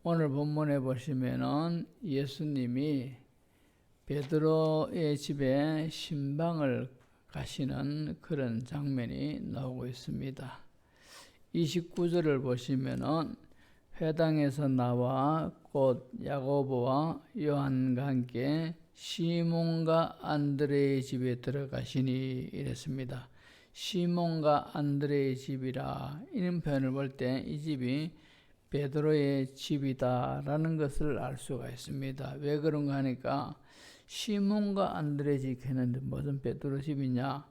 오늘 본문에 보시면은 예수님이 베드로의 집에 신방을 가시는 그런 장면이 나오고 있습니다. 29절을 보시면은 회당에서 나와 곧 야고보와 요한과 함께 시몬과 안드레의 집에 들어가시니 이랬습니다. 시몬과 안드레의 집이라 이런 표현을 볼 때 이 집이 베드로의 집이다라는 것을 알 수가 있습니다. 왜 그런가 하니까 시몬과 안드레 집 했는데 무슨 베드로 집이냐?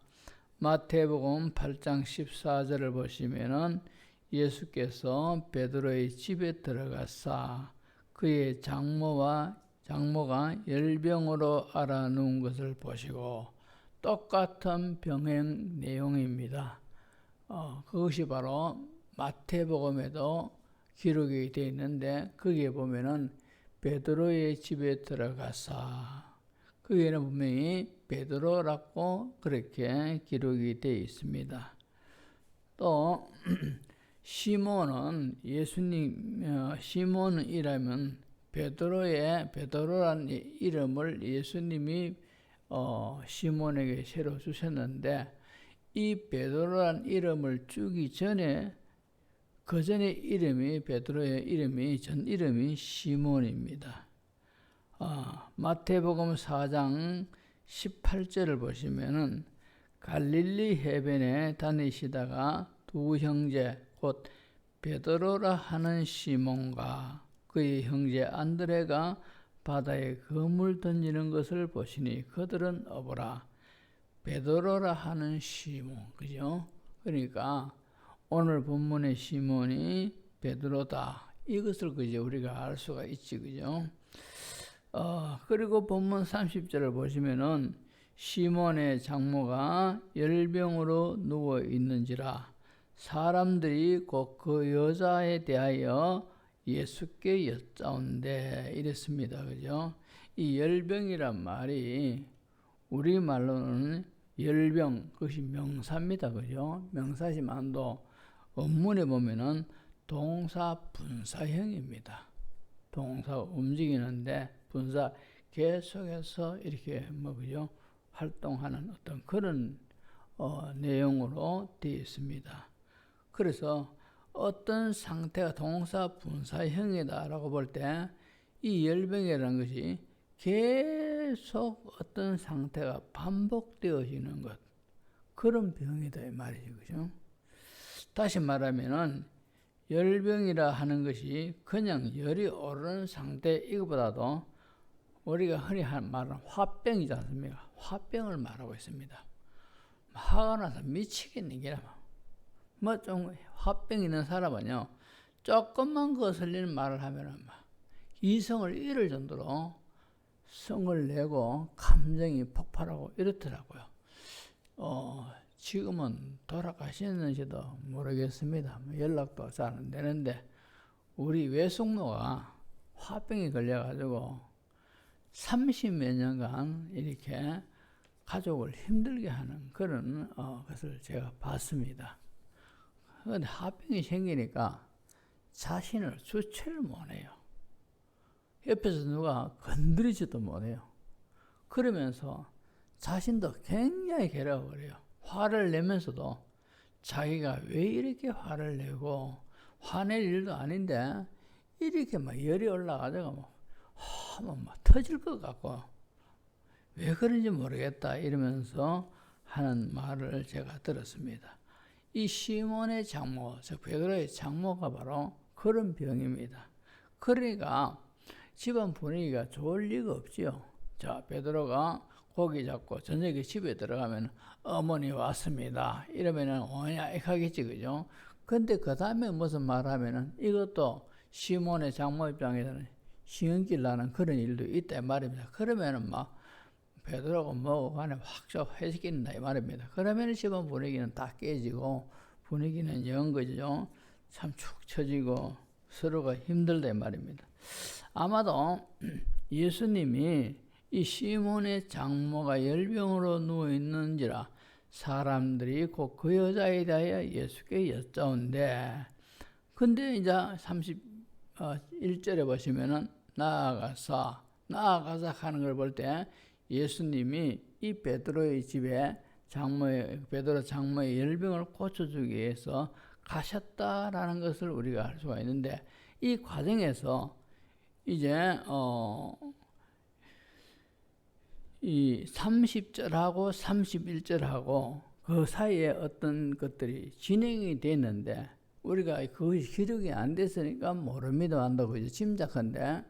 마태복음 8장 14절을 보시면은 예수께서 베드로의 집에 들어가사 그의 장모가 열병으로 앓아누운 것을 보시고 똑같은 병행 내용입니다. 그것이 바로 마태복음에도 기록이 되어 있는데 거기에 보면은 베드로의 집에 들어가사 거기에는 분명히 베드로라고 그렇게 기록이 되어 있습니다. 또 시몬은 시몬이라면 베드로란 이름을 예수님이 시몬에게 새로 주셨는데 이 베드로란 이름을 주기 전에 그 전에 베드로의 이름이 전 이름이 시몬입니다. 마태복음 4장 18절을 보시면은 갈릴리 해변에 다니시다가 두 형제 곧 베드로라 하는 시몬과 그의 형제 안드레가 바다에 그물 던지는 것을 보시니 그들은 어부라. 베드로라 하는 시몬, 그죠? 그러니까 오늘 본문의 시몬이 베드로다. 이것을 그저 우리가 알 수가 있지, 그죠? 그리고 본문 30절을 보시면은 시몬의 장모가 열병으로 누워 있는지라 사람들이 곧 그 여자에 대하여 예수께 여짜온대 이랬습니다. 그죠? 이 열병이란 말이 우리말로는 열병, 그것이 명사입니다. 그죠? 명사지만도 원문에 보면은 동사 분사형입니다. 동사가 움직이는데 분사 계속해서 이렇게 그죠? 활동하는 어떤 그런 내용으로 되어 있습니다. 그래서 어떤 상태가 동사 분사형이다라고 볼 때 이 열병이라는 것이 계속 어떤 상태가 반복되어지는 것, 그런 병이다 이 말이죠. 그죠? 다시 말하면은 열병이라 하는 것이 그냥 열이 오르는 상태 이것보다도 우리가 흔히 말하는 화병이지 않습니까? 화병을 말하고 있습니다. 화가 나서 미치겠는 게라 좀 화병 있는 사람은요 조금만 거슬리는 말을 하면은 이성을 잃을 정도로 성을 내고 감정이 폭발하고 이렇더라고요. 지금은 돌아가셨는지도 모르겠습니다. 연락도 잘 안 되는데 우리 외숙모가 화병이 걸려가지고 30몇 년간 이렇게 가족을 힘들게 하는 그런 것을 제가 봤습니다. 그런데 화병이 생기니까 자신을 주체를 못해요. 옆에서 누가 건드리지도 못해요. 그러면서 자신도 굉장히 괴로워버려요. 화를 내면서도 자기가 왜 이렇게 화를 내고 화낼 일도 아닌데 이렇게 막 열이 올라가지고 막 터질 것 같고 왜 그런지 모르겠다 이러면서 하는 말을 제가 들었습니다. 이 시몬의 장모, 즉 베드로의 장모가 바로 그런 병입니다. 그러니까 집안 분위기가 좋을 리가 없지요. 자, 베드로가 고기 잡고 저녁에 집에 들어가면 어머니 왔습니다 이러면은 오냐익하겠지, 그죠? 근데 그 다음에 무슨 말하면은 이것도 시몬의 장모 입장에서는 신경질 나는 그런 일도 있다 이 말입니다. 그러면은 막 베드로가 뭐고 간에 확 회식긴다 이 말입니다. 그러면 집안 분위기는 다 깨지고 분위기는 영 거죠. 참 축 처지고 서로가 힘들다 이 말입니다. 아마도 예수님이 이 시몬의 장모가 열병으로 누워 있는지라 사람들이 곧 그 여자에 대하여 예수께 여짜온대. 근데 이제 1절에 보시면은 나아가사 하는 걸 볼 때 예수님이 이 베드로의 집에 베드로 장모의 열병을 고쳐주기 위해서 가셨다라는 것을 우리가 알 수가 있는데, 이 과정에서 이제 이 30절하고 31절하고 그 사이에 어떤 것들이 진행이 됐는데 우리가 그것이 기록이 안 됐으니까 모릅니다 한다고 짐작한데,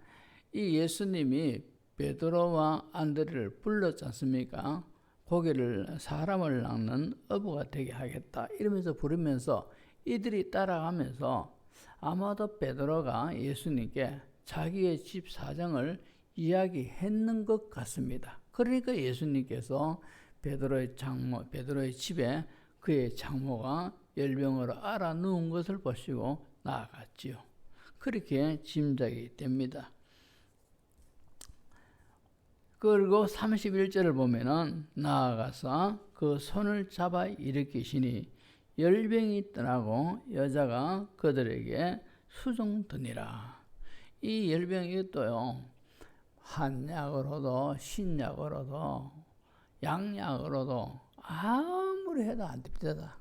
이 예수님이 베드로와 안드레를 불렀지 않습니까? 고기를 사람을 낚는 어부가 되게 하겠다 이러면서 부르면서 이들이 따라가면서 아마도 베드로가 예수님께 자기의 집 사정을 이야기했는 것 같습니다. 그러니까 예수님께서 베드로의 집에 그의 장모가 열병으로 앓아누운 것을 보시고 나아갔지요. 그렇게 짐작이 됩니다. 그리고 31절을 보면은 나아가서 그 손을 잡아 일으키시니 열병이 떠나고 여자가 그들에게 수종드니라. 이 열병이 또요, 한약으로도 신약으로도 양약으로도 아무리 해도 안 됩니다.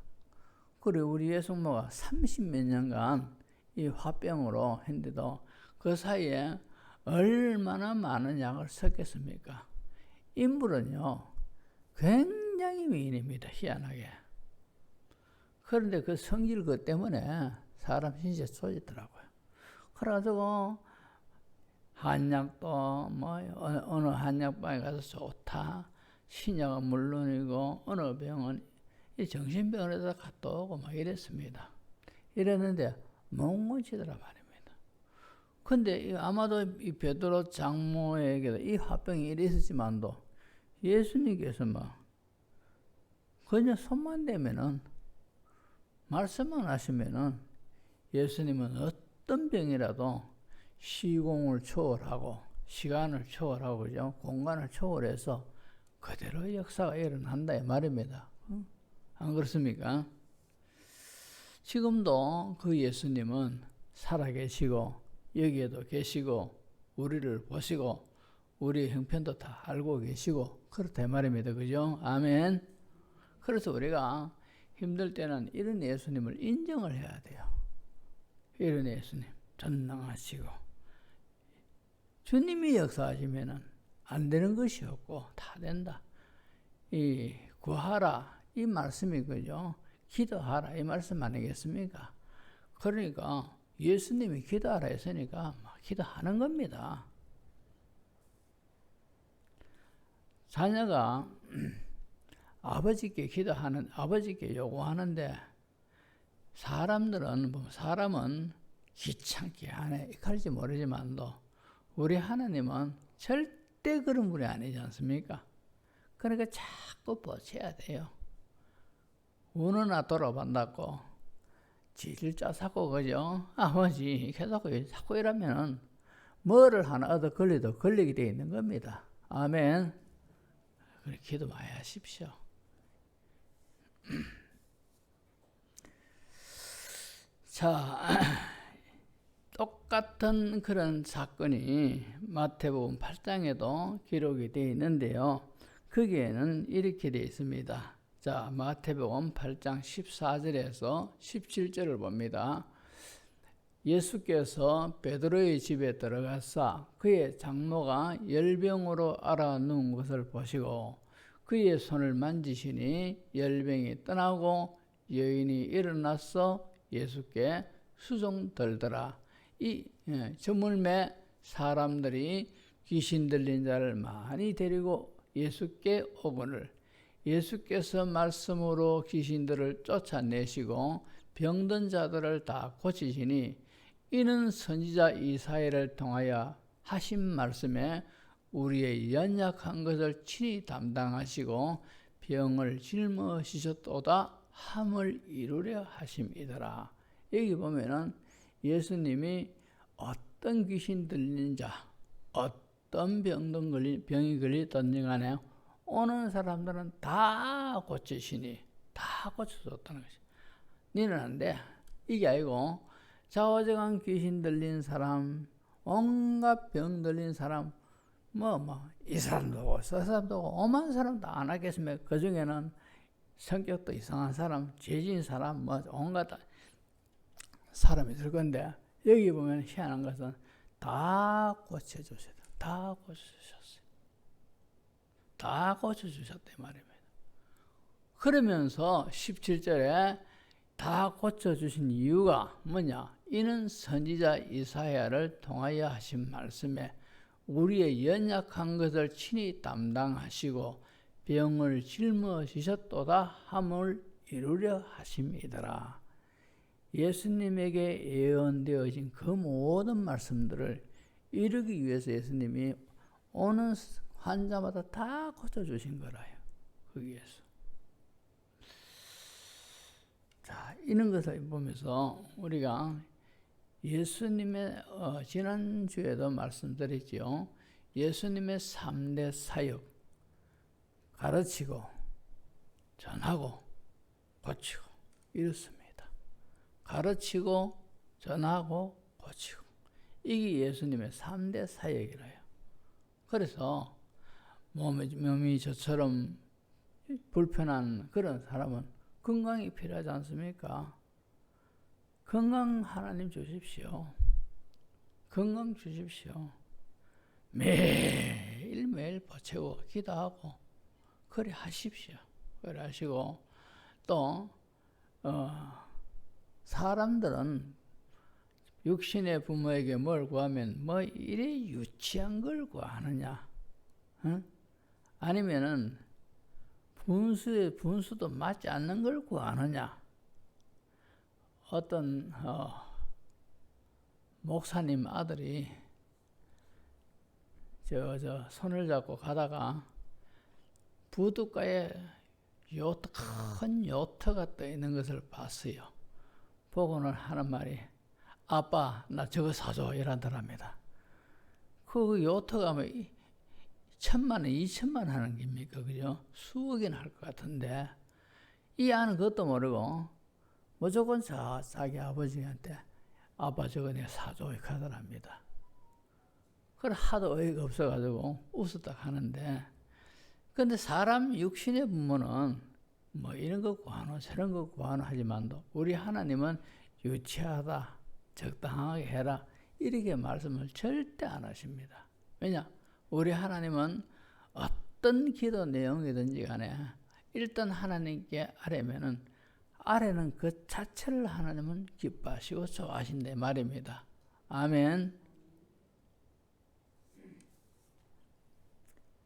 그리고 우리 예수모가 30몇 년간 이 화병으로 했는데도 그 사이에 얼마나 많은 약을 썼겠습니까? 인물은요 굉장히 미인입니다. 희한하게. 그런데 그 성질 그 때문에 사람 진짜 쏘지더라고요. 그래가지고 한약도 뭐 어느 한약방에 가서 좋다, 신약은 물론이고 어느 병은 이 정신병원에다 갔다 오고 막 이랬습니다. 이랬는데 못 고치더라 말입니다. 근데 아마도 이 베드로 장모에게도 이 화병이 이랬었지만도 예수님께서 막 그냥 손만 대면은, 말씀만 하시면은 예수님은 어떤 병이라도 시공을 초월하고 시간을 초월하고 그죠? 공간을 초월해서 그대로 역사가 일어난다 이 말입니다. 안 그렇습니까? 지금도 그 예수님은 살아계시고 여기에도 계시고 우리를 보시고 우리의 형편도 다 알고 계시고 그렇다 이 말입니다. 그죠? 아멘. 그래서 우리가 힘들 때는 이런 예수님을 인정을 해야 돼요. 이런 예수님 전능하시고 주님이 역사하시면은 안 되는 것이 없고 다 된다. 이 구하라 이 말씀이 그죠? 기도하라 이 말씀 아니겠습니까? 그러니까 예수님이 기도하라 했으니까 막 기도하는 겁니다. 자녀가 아버지께 아버지께 요구하는데 사람은 귀찮게 하네 할지 모르지만도 우리 하나님은 절대 그런 분이 아니지 않습니까? 그러니까 자꾸 보채야 돼요. 우느나 돌아본다고 질질 짜사고 그죠? 아버지 계속 자꾸 이러면은 뭐를 하나 얻어 걸리도 걸리게 되어 있는 겁니다. 아멘. 그래 기도 많이 하십시오. 자, 똑같은 그런 사건이 마태복음 8장에도 기록이 되어 있는데요. 거기에는 이렇게 되어 있습니다. 자, 마태복음 8장 14절에서 17절을 봅니다. 예수께서 베드로의 집에 들어가사 그의 장모가 열병으로 앓아누운 것을 보시고 그의 손을 만지시니 열병이 떠나고 여인이 일어나서 예수께 수종들더라. 이 저물매 사람들이 귀신 들린 자를 많이 데리고 예수께 오거늘 예수께서 말씀으로 귀신들을 쫓아내시고 병든 자들을 다 고치시니 이는 선지자 이사야를 통하여 하신 말씀에 우리의 연약한 것을 친히 담당하시고 병을 짊어지셨도다 함을 이루려 하심이더라. 여기 보면은 예수님이 어떤 귀신 들린 자, 어떤 병이 걸리든지 간에 오는 사람들은 다 고치시니 다 고쳐줬다는 것이. 니는 안 돼. 이게 아니고 좌우지간 귀신 들린 사람, 온갖 병 들린 사람, 이 사람도 오고 저 사람도 오고 오만 사람도 안 하겠습니까? 그 중에는 성격도 이상한 사람, 죄진 사람, 온갖 사람이 있을 건데, 여기 보면 희한한 것은 다 고쳐주셨다. 다 고쳐주셨어요. 다 고쳐주셨다 이 말입니다. 그러면서 17절에 다 고쳐주신 이유가 뭐냐? 이는 선지자 이사야를 통하여 하신 말씀에 우리의 연약한 것을 친히 담당하시고 병을 짊어지셨도다 함을 이루려 하심이더라. 예수님에게 예언되어진 그 모든 말씀들을 이루기 위해서 예수님이 오는 환자마다 다 고쳐주신 거라요. 거기에서. 자, 이런 것을 보면서 우리가 예수님의 지난주에도 말씀드렸죠. 예수님의 3대 사역, 가르치고 전하고 고치고 이렇습니다. 가르치고 전하고 고치고 이게 예수님의 3대 사역이라요. 그래서 몸이 저처럼 불편한 그런 사람은 건강이 필요하지 않습니까? 건강 하나님 주십시오. 건강 주십시오. 매일매일 보채고 기도하고 그래 하십시오. 그래 하시고 또 사람들은 육신의 부모에게 뭘 구하면 이래 유치한 걸 구하느냐? 응? 아니면은 분수도 맞지 않는 걸 구하느냐? 어떤 목사님 아들이 저 손을 잡고 가다가 부둣가에 큰 요트가 떠 있는 것을 봤어요. 보고는 하는 말이 아빠 나 저거 사줘 이러더랍니다. 그 요트가 1,000만 원, 2천만 원 하는 겁니까? 그죠? 수억이나 할 것 같은데 이 아는 그것도 모르고 무조건 자기 아버지한테 아빠 저거 내가 사줘 이렇게 하더랍니다. 그래 하도 어이가 없어가지고 웃었다 하는데 근데 사람 육신의 부모는 이런 거 구하노 저런 거 구하노 하지만도 우리 하나님은 유치하다 적당하게 해라 이렇게 말씀을 절대 안 하십니다. 왜냐? 우리 하나님은 어떤 기도 내용이든지 간에 일단 하나님께 아뢰면은 아래는 그 자체를 하나님은 기뻐하시고 좋아하신다 말입니다. 아멘.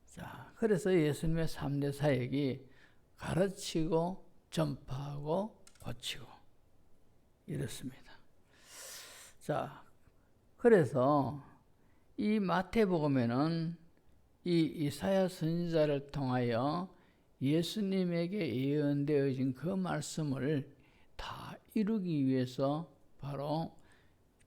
자, 그래서 예수님의 3대 사역이 가르치고 전파하고 고치고 이렇습니다. 자, 그래서 이 마태복음에는 이 이사야 선지자를 통하여 예수님에게 예언되어진 그 말씀을 다 이루기 위해서 바로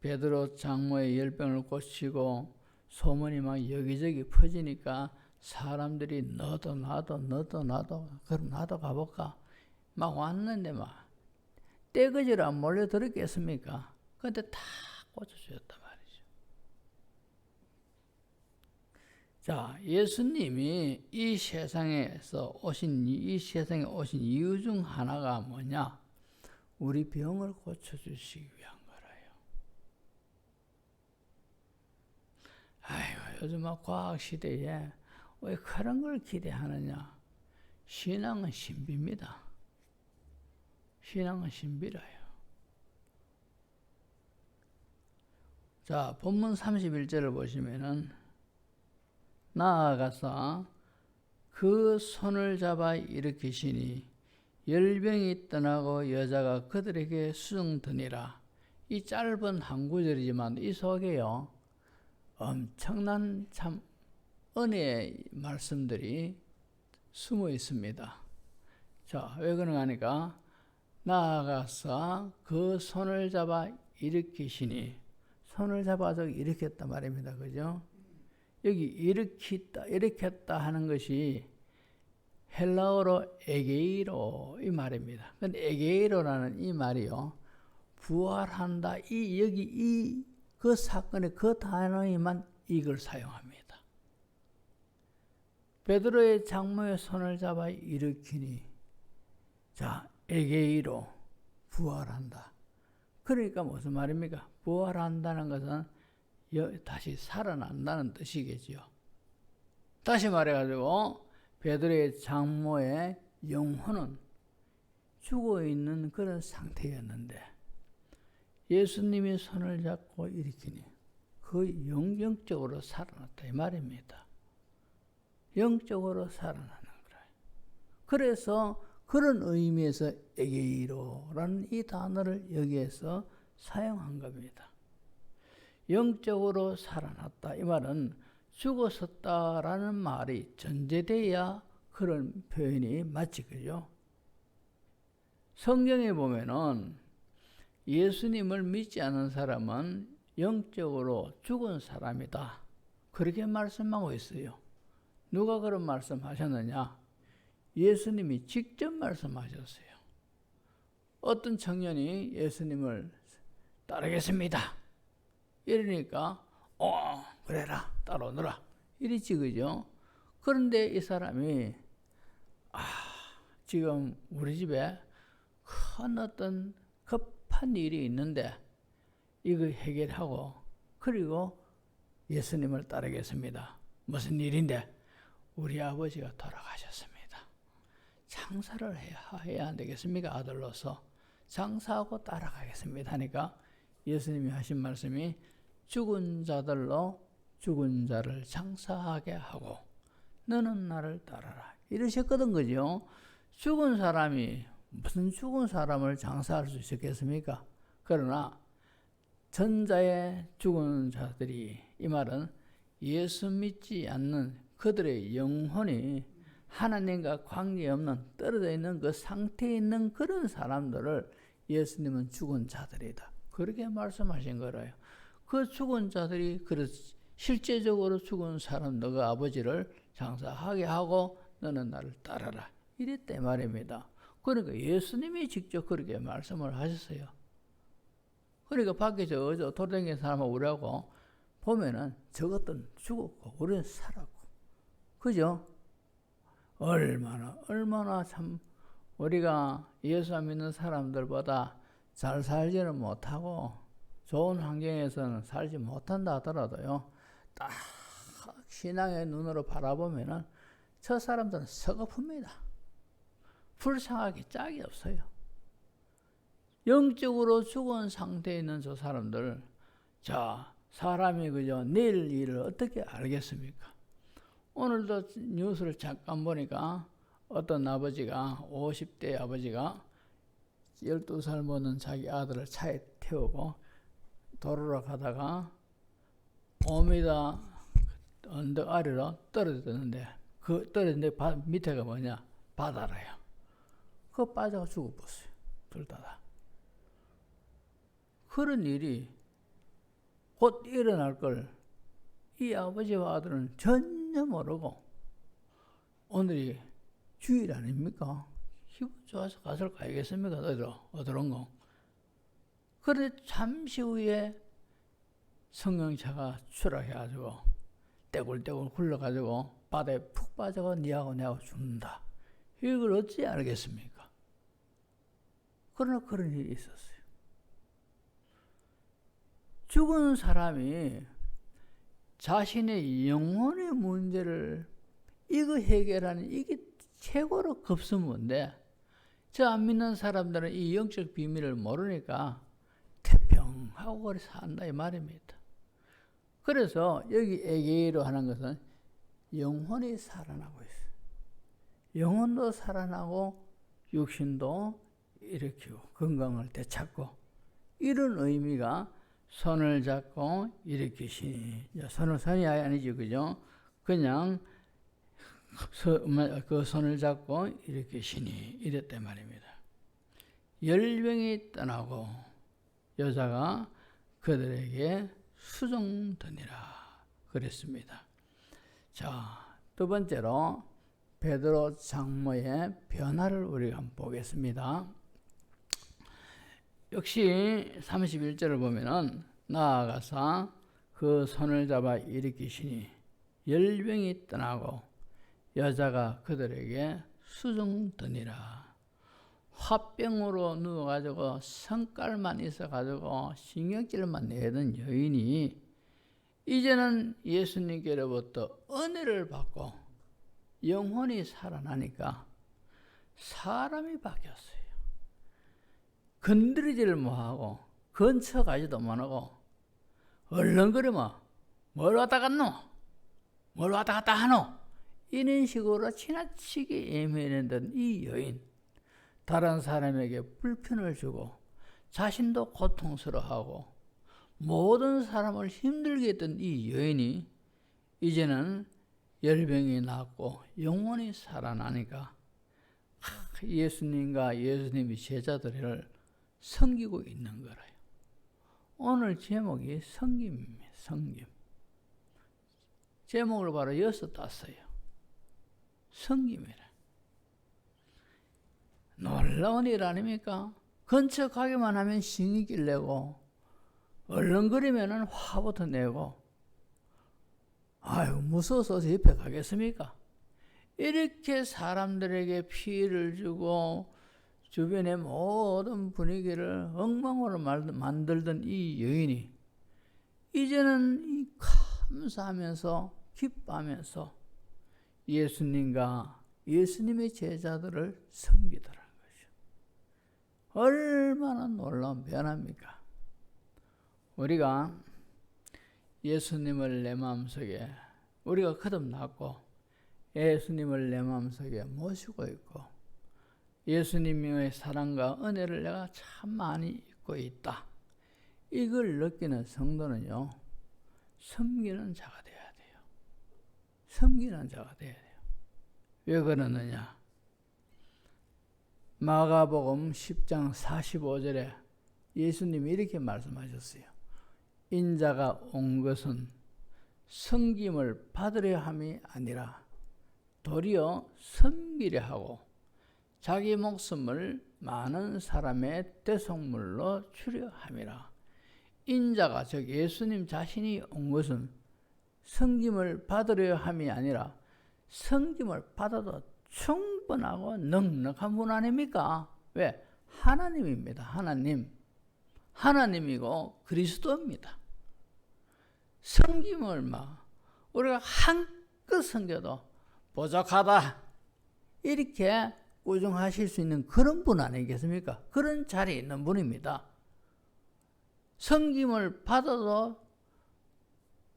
베드로 장모의 열병을 고치고 소문이 막 여기저기 퍼지니까 사람들이 너도 그럼 나도 가볼까 막 왔는데 막 떼거지로 안 몰려들었겠습니까? 근데 다 고쳐주셨단 말이죠. 자, 예수님이 이 세상에 오신 이유 중 하나가 뭐냐? 우리 병을 고쳐주시기 위한 거라요. 아이고, 요즘 과학 시대에 왜 그런 걸 기대하느냐? 신앙은 신비입니다. 신앙은 신비라요. 자, 본문 31절을 보시면은 나아가서 그 손을 잡아 일으키시니 열병이 떠나고 여자가 그들에게 수종드니라. 이 짧은 한 구절이지만 이 속에요 엄청난 참 은혜의 말씀들이 숨어 있습니다. 자, 왜 그런가 하니까 나아가서 그 손을 잡아 일으키시니 손을 잡아서 일으켰단 말입니다. 그죠? 여기 일으켰다 하는 것이 헬라어로 에게이로 이 말입니다. 근데 에게이로라는 이 말이요 부활한다. 여기 그 사건의 그 단어에만 이걸 사용합니다. 베드로의 장모의 손을 잡아 일으키니 자, 에게이로 부활한다. 그러니까 무슨 말입니까? 부활한다는 것은 다시 살아난다는 뜻이겠죠. 다시 말해가지고 베드로의 장모의 영혼은 죽어있는 그런 상태였는데 예수님이 손을 잡고 일으키니 그 영적으로 살아났다 이 말입니다. 영적으로 살아나는 거예요. 그래서 그런 의미에서 에게이로라는 이 단어를 여기에서 사용한 겁니다. 영적으로 살아났다 이 말은 죽었었다라는 말이 전제돼야 그런 표현이 맞지, 그죠? 성경에 보면은 예수님을 믿지 않은 사람은 영적으로 죽은 사람이다. 그렇게 말씀하고 있어요. 누가 그런 말씀하셨느냐? 예수님이 직접 말씀하셨어요. 어떤 청년이 예수님을 따르겠습니다. 이러니까 그래라 따라오너라 이랬지, 그죠? 그런데 이 사람이 지금 우리 집에 큰 어떤 급한 일이 있는데 이거 해결하고 그리고 예수님을 따르겠습니다. 무슨 일인데? 우리 아버지가 돌아가셨습니다. 장사를 해야 안 되겠습니까? 아들로서 장사하고 따라가겠습니다 하니까 예수님이 하신 말씀이 죽은 자들로 죽은 자를 장사하게 하고 너는 나를 따라라 이러셨거든, 그죠? 죽은 사람이 무슨 죽은 사람을 장사할 수 있었겠습니까? 그러나 전자의 죽은 자들이, 이 말은 예수 믿지 않는 그들의 영혼이 하나님과 관계없는 떨어져 있는 그 상태에 있는 그런 사람들을 예수님은 죽은 자들이다. 그렇게 말씀하신 거라요. 그 죽은 자들이 실제적으로 죽은 사람 너가 아버지를 장사하게 하고 너는 나를 따라라 이랬대 말입니다. 그러니까 예수님이 직접 그렇게 말씀을 하셨어요. 그러니까 밖에서 어저 돌아다니는 사람하고 우리하고 보면은 저것들은 죽었고 우리는 살았고, 그죠? 얼마나 참 우리가 예수 믿는 사람들보다 잘 살지는 못하고 좋은 환경에서는 살지 못한다 하더라도요, 딱 신앙의 눈으로 바라보면은 저 사람들은 서글픕니다. 불쌍하기 짝이 없어요. 영적으로 죽은 상태에 있는 저 사람들, 자, 사람이 그저 내일 일을 어떻게 알겠습니까? 오늘도 뉴스를 잠깐 보니까 어떤 아버지가 50대 아버지가 12살 먹는 자기 아들을 차에 태우고 도로로 가다가 5m 언덕 아래로 떨어졌는데 그 떨어졌는데 밑에가 뭐냐? 바다라요. 그거 빠져가 죽어버렸어요. 둘 다. 그런 일이 곧 일어날 걸 이 아버지와 아들은 전혀 모르고 오늘이 주일 아닙니까? 기분 좋아서 가서 가야겠습니까? 어디론 거. 그런데 잠시 후에 성령차가 추락해가지고 떼굴떼굴 굴러가지고 바다에 푹 빠져가 니하고 내하고 죽는다. 이걸 어찌 알겠습니까? 그러나 그런 일이 있었어요. 죽은 사람이 자신의 영혼의 문제를 이거 해결하는 이게 최고로 급선무인데 저 안 믿는 사람들은 이 영적 비밀을 모르니까 태평하고 그래 산다 이 말입니다. 그래서 여기 에게이로 하는 것은 영혼이 살아나고 있어요. 영혼도 살아나고 육신도 일으키고 건강을 되찾고 이런 의미가 손을 잡고 일으키시니, 손이 아니지, 그죠? 그냥 그 손을 잡고 일으키시니 이랬단 말입니다. 열병이 떠나고 여자가 그들에게 수종되니라 그랬습니다. 자, 두 번째로 베드로 장모의 변화를 우리가 한번 보겠습니다. 역시 31절을 보면은 나아가사 그 손을 잡아 일으키시니 열병이 떠나고 여자가 그들에게 수종드니라. 화병으로 누워가지고 성깔만 있어가지고 신경질만 내던 여인이 이제는 예수님께로부터 은혜를 받고 영혼이 살아나니까 사람이 바뀌었어요. 건드리지를 못하고 근처 가지도 못하고 얼렁거리면 뭘 왔다 갔노? 뭘 왔다 갔다 하노? 이런 식으로 지나치게 예민했던 이 여인, 다른 사람에게 불편을 주고 자신도 고통스러워하고 모든 사람을 힘들게 했던 이 여인이 이제는 열병이 낫고 영혼이 살아나니까 예수님과 예수님의 제자들을 섬기고 있는 거래요. 오늘 제목이 섬김입니다. 섬김. 제목을 바로 여기서 땄어요. 섬김이라. 놀라운 일 아닙니까? 근처 가기만 하면 신경질 내고 얼렁거리면 화부터 내고 아유 무서워서 옆에 가겠습니까? 이렇게 사람들에게 피해를 주고 주변의 모든 분위기를 엉망으로 만들던 이 여인이 이제는 이 감사하면서 기뻐하면서 예수님과 예수님의 제자들을 섬기더라는 거죠. 얼마나 놀라운 변화입니까? 우리가 예수님을 내 마음속에 우리가 거듭났고 예수님을 내 마음속에 모시고 있고 예수님의 사랑과 은혜를 내가 참 많이 잊고 있다. 이걸 느끼는 성도는요, 섬기는 자가 돼야 돼요. 섬기는 자가 돼야 돼요. 왜 그러느냐? 마가복음 10장 45절에 예수님이 이렇게 말씀하셨어요. 인자가 온 것은 섬김을 받으려 함이 아니라 도리어 섬기려 하고 자기 목숨을 많은 사람의 대속물로 주려 함이라. 인자가 즉 예수님 자신이 온 것은 섬김을 받으려 함이 아니라 섬김을 받아도 충분하고 넉넉한 분 아닙니까? 왜? 하나님입니다. 하나님이고 그리스도입니다. 섬김을 우리가 한껏 섬겨도 부족하다 이렇게 우정하실 수 있는 그런 분 아니겠습니까? 그런 자리에 있는 분입니다. 섬김을 받아도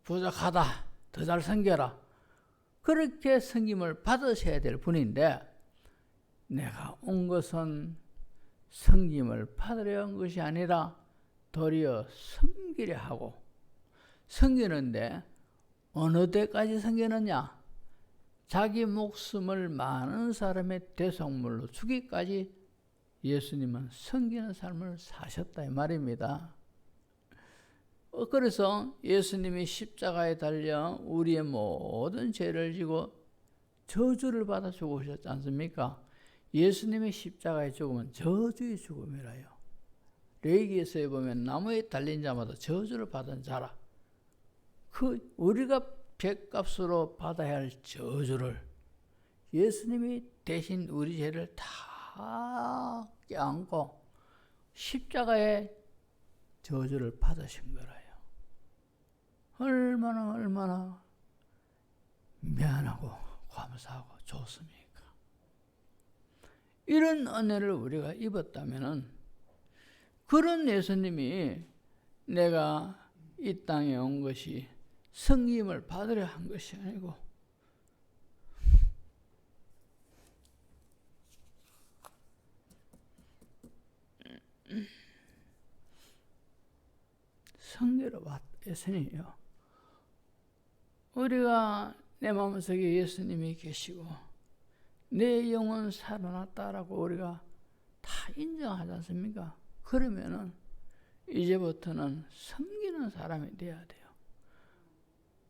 부족하다, 더 잘 섬겨라. 그렇게 섬김을 받으셔야 될 분인데 내가 온 것은 섬김을 받으려 한 것이 아니라 도리어 섬기려 하고 섬기는데 어느 때까지 섬기느냐? 자기 목숨을 많은 사람의 대속물로 주기까지 예수님은 섬기는 삶을 사셨다 이 말입니다. 그래서 예수님이 십자가에 달려 우리의 모든 죄를 지고 저주를 받아 죽으셨지 않습니까? 예수님의 십자가의 죽음은 저주의 죽음이라요. 레위기에서에 보면 나무에 달린 자마다 저주를 받은 자라. 우리가 죗값으로 받아야 할 저주를 예수님이 대신 우리 죄를 다 껴안고 십자가의 저주를 받으신 거라요. 얼마나 미안하고 감사하고 좋습니까? 이런 은혜를 우리가 입었다면은 그런 예수님이 내가 이 땅에 온 것이 섬김을 받으려 한 것이 아니고 섬기러 왔으니요. 우리가 내 마음속에 예수님이 계시고 내 영혼 살아났다라고 우리가 다 인정하지 않습니까? 그러면은 이제부터는 섬기는 사람이 돼야 돼요.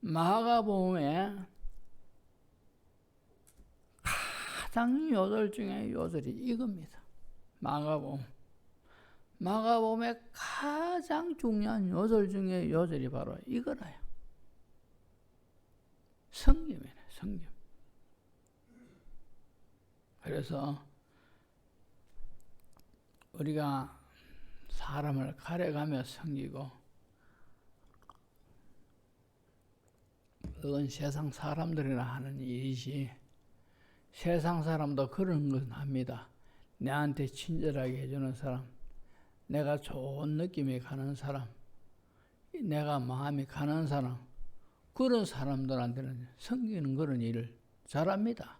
마가복음에 가장 요절 중에 요절이 이겁니다. 마가복음 마가복음의 가장 중요한 요절 중에 요절이 바로 이거라요. 성김이네, 성김. 그래서 우리가 사람을 가려가며 섬기고, 그건 세상 사람들이나 하는 일이지, 세상 사람도 그런 건 합니다. 내한테 친절하게 해주는 사람, 내가 좋은 느낌이 가는 사람, 내가 마음이 가는 사람, 그런 사람들한테는 섬기는 그런 일을 잘합니다.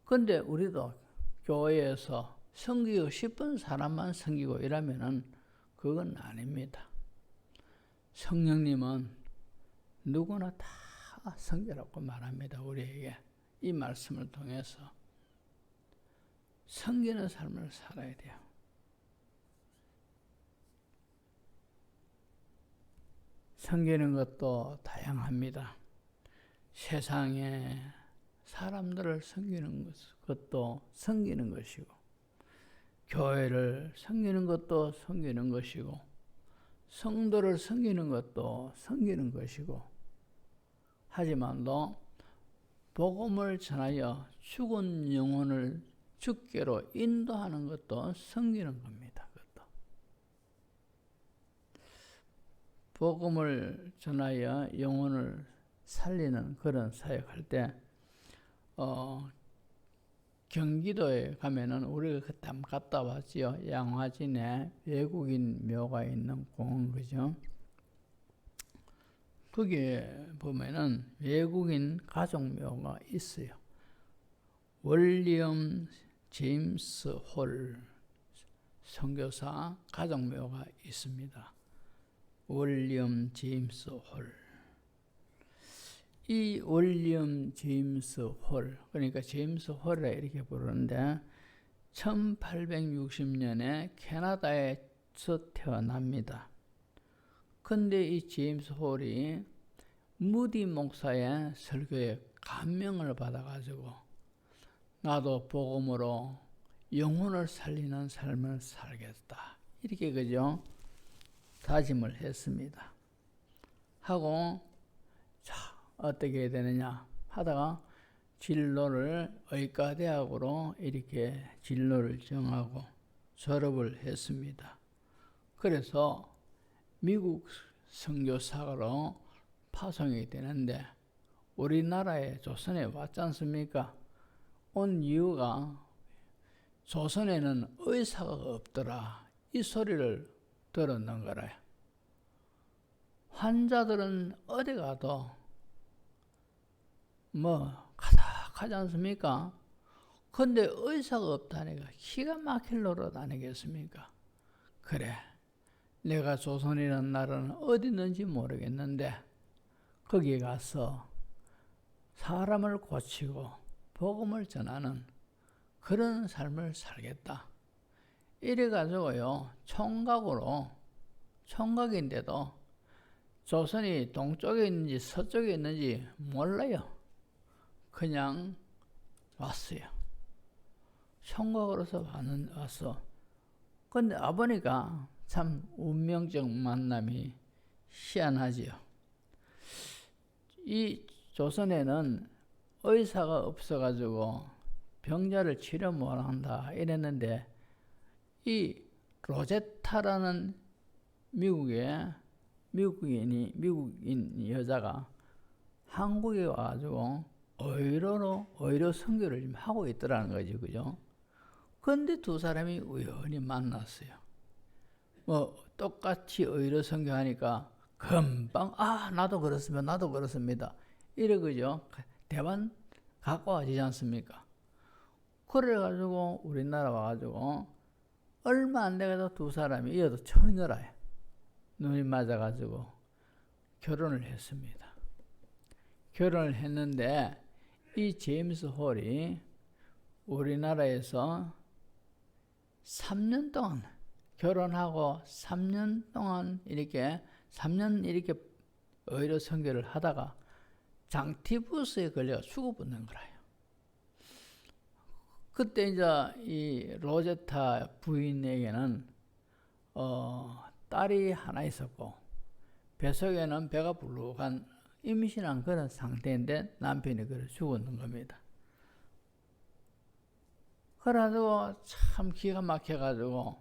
근데 우리도 교회에서 섬기고 싶은 사람만 섬기고 이러면은 그건 아닙니다. 성령님은 누구나 다 섬기라고 말합니다. 우리에게 이 말씀을 통해서 섬기는 삶을 살아야 돼요. 섬기는 것도 다양합니다. 세상에 사람들을 섬기는 것도 섬기는 것이고, 교회를 섬기는 것도 섬기는 것이고, 성도를 섬기는 것도 섬기는 것이고, 하지만도 복음을 전하여 죽은 영혼을 죽게로 인도하는 것도 섬기는 겁니다. 그것도. 복음을 전하여 영혼을 살리는 그런 사역할 때 경기도에 가면은 우리가 그때 한번 갔다 왔지요. 양화진에 외국인 묘가 있는 공원, 그죠? 거기에 보면은 외국인 가족묘가 있어요. 월리엄 제임스 홀 선교사 가족묘가 있습니다. 월리엄 제임스 홀. 이 월리엄 제임스 홀, 그러니까 제임스 홀이라 이렇게 부르는데 1860년에 캐나다에서 태어납니다. 근데 이 제임스 홀이 무디 목사의 설교에 감명을 받아가지고 나도 복음으로 영혼을 살리는 삶을 살겠다, 이렇게 그죠? 다짐을 했습니다. 하고 자, 어떻게 해야 되느냐 하다가 진로를 의과대학으로 이렇게 진로를 정하고 졸업을 했습니다. 그래서 미국 선교사로 파송이 되는데 우리나라에 조선에 왔지 않습니까? 온 이유가 조선에는 의사가 없더라, 이 소리를 들었는 거래요. 환자들은 어디 가도 가득하지 않습니까? 근데 의사가 없다니까 기가 막힐 노릇 아니겠습니까? 그래, 내가 조선이라는 나라는 어디 있는지 모르겠는데 거기에 가서 사람을 고치고 복음을 전하는 그런 삶을 살겠다, 이래가지고요, 총각인데도 조선이 동쪽에 있는지 서쪽에 있는지 몰라요. 그냥 왔어요. 총각으로서 왔어. 근데 아버니까 참 운명적 만남이 희한하지요. 이 조선에는 의사가 없어가지고 병자를 치료 못한다 이랬는데 이 로제타라는 미국인 여자가 한국에 와가지고 의료 선교를 좀 하고 있더라는 거지, 그죠? 근데 두 사람이 우연히 만났어요. 똑같이 의료 선교하니까 금방 나도 그렇습니다 이래, 그죠? 대만 가까워지지 않습니까? 그래가지고 우리나라 와가지고 얼마 안 돼가지고 두 사람이 이어도 처녀라요. 눈이 맞아가지고 결혼을 했습니다. 결혼을 했는데 이 제임스 홀이 우리나라에서 3년 동안 결혼하고 3년 동안 이렇게 의료 선교를 하다가 장티푸스에 걸려 죽어버린 거라요. 그때 이제 이 로제타 부인에게는 딸이 하나 있었고 뱃속에는 배가 불룩한 임신한 그런 상태인데 남편이 그래 죽었는 겁니다. 그래가지고 참 기가 막혀가지고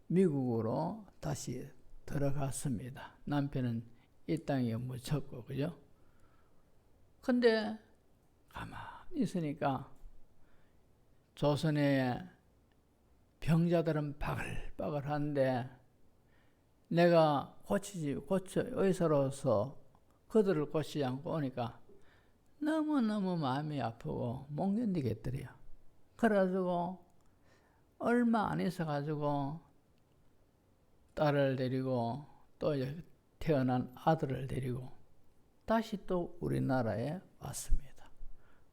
미국으로 다시 들어갔습니다. 남편은 이 땅에 묻혔고, 그죠? 근데 가만히 있으니까 조선의 병자들은 바글바글한데 내가 의사로서 그들을 고치지 않고 오니까 너무너무 마음이 아프고 못 견디겠더래요. 그래가지고 얼마 안 있어가지고 딸을 데리고 또 태어난 아들을 데리고 다시 또 우리나라에 왔습니다.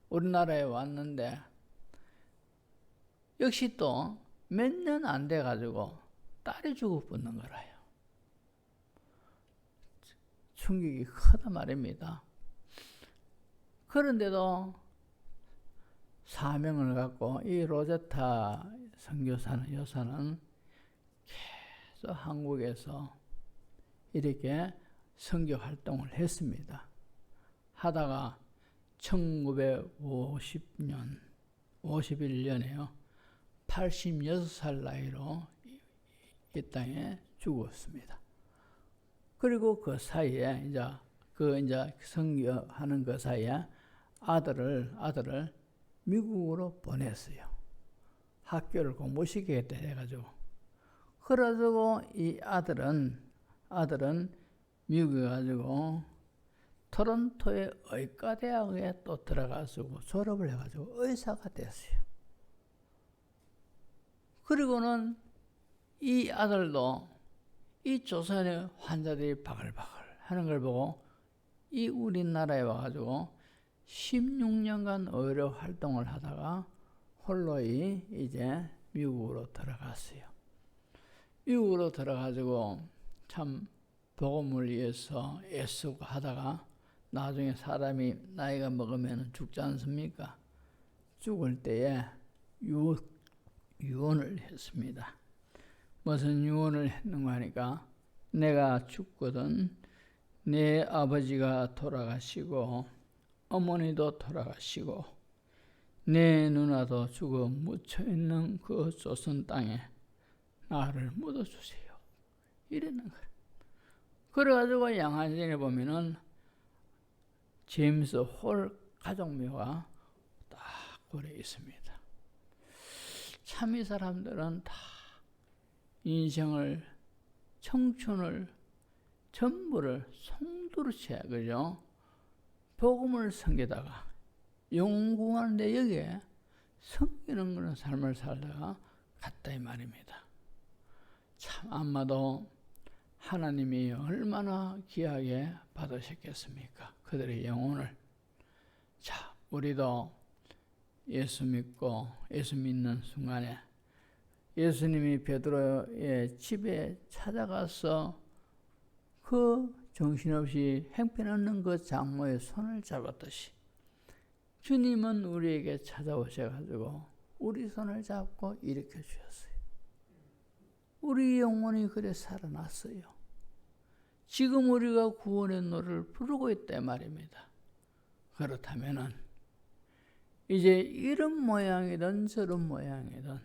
우리나라에 왔는데 역시 또 몇 년 안 돼가지고 딸이 죽어붙는 거라요. 충격이 크다 말입니다. 그런데도 사명을 갖고 이 로제타 선교사는 여사는 계속 한국에서 이렇게 선교 활동을 했습니다. 하다가 1951년에요. 86살 나이로 이 땅에 죽었습니다. 그리고 그 사이에 이제 선교하는 그 사이에 아들을 미국으로 보냈어요. 학교를 공부시키겠다 해가지고. 그래가지고 이 아들은 미국에 가지고 토론토의 의과대학에 또 들어가서 졸업을 해가지고 의사가 됐어요. 그리고는 이 아들도 이 조선의 환자들이 바글바글 하는 걸 보고 이 우리나라에 와가지고 16년간 의료 활동을 하다가 홀로 이제 미국으로 들어갔어요. 미국으로 들어가지고 참 복음을 위해서 애쓰고 하다가 나중에 사람이 나이가 먹으면 죽지 않습니까? 죽을 때에 유언을 했습니다. 무슨 유언을 했는가 하니까 내가 죽거든 내 아버지가 돌아가시고 어머니도 돌아가시고 내 누나도 죽어 묻혀있는 그 조선 땅에 나를 묻어주세요. 이랬는 거예요. 그래가지고 양화진에 보면은 제임스 홀 가족묘가 딱 고려 있습니다. 참 이 사람들은 다 인생을, 청춘을, 전부를 송두리째, 그죠? 복음을 섬기다가 영구하는데 여기에 섬기는 그런 삶을 살다가 갔다 이 말입니다. 참 아마도 하나님이 얼마나 귀하게 받으셨겠습니까? 그들의 영혼을. 자, 우리도 예수 믿고 예수 믿는 순간에 예수님이 베드로의 집에 찾아가서 그 정신없이 행편없는 그 장모의 손을 잡았듯이 주님은 우리에게 찾아오셔가지고 우리 손을 잡고 일으켜 주셨어요. 우리 영혼이 그래 살아났어요. 지금 우리가 구원의 노래를 부르고 있다 말입니다. 그렇다면은 이제 이런 모양이든 저런 모양이든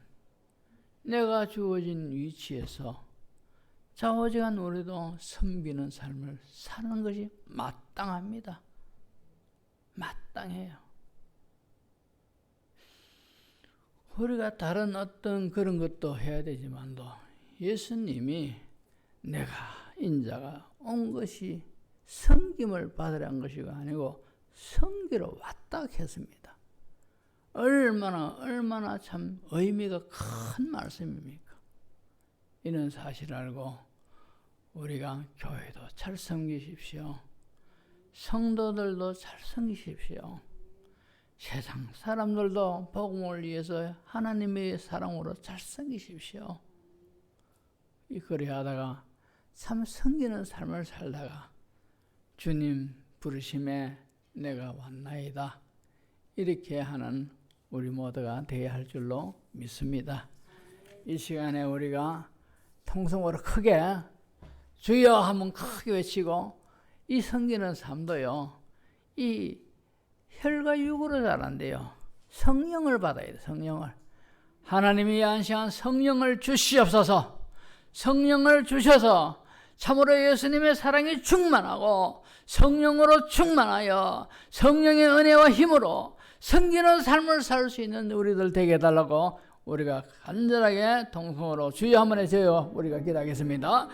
내가 주어진 위치에서 좌우지간 우리도 섬기는 삶을 사는 것이 마땅합니다. 마땅해요. 우리가 다른 어떤 그런 것도 해야 되지만도 예수님이 내가 인자가 온 것이 섬김을 받으라는 것이 아니고 섬기러 왔다 했습니다. 얼마나 참 의미가 큰 말씀입니까? 이런 사실을 알고 우리가 교회도 잘 섬기십시오. 성도들도 잘 섬기십시오. 세상 사람들도 복음을 위해서 하나님의 사랑으로 잘 섬기십시오. 그래야 하다가 참 섬기는 삶을 살다가 주님 부르심에 내가 왔나이다. 이렇게 하는 우리 모두가 되어야 할 줄로 믿습니다. 이 시간에 우리가 통성으로 크게 주여 하면 크게 외치고, 이 섬기는 삶도요, 이 혈과 육으로 잘 안 돼요. 성령을 받아야 돼요. 성령을. 하나님이 안시한 성령을 주시옵소서. 성령을 주셔서 참으로 예수님의 사랑이 충만하고 성령으로 충만하여 성령의 은혜와 힘으로 섬기는 삶을 살 수 있는 우리들 되게 해달라고 우리가 간절하게 통성으로 주여 한번 해줘요. 우리가 기도하겠습니다.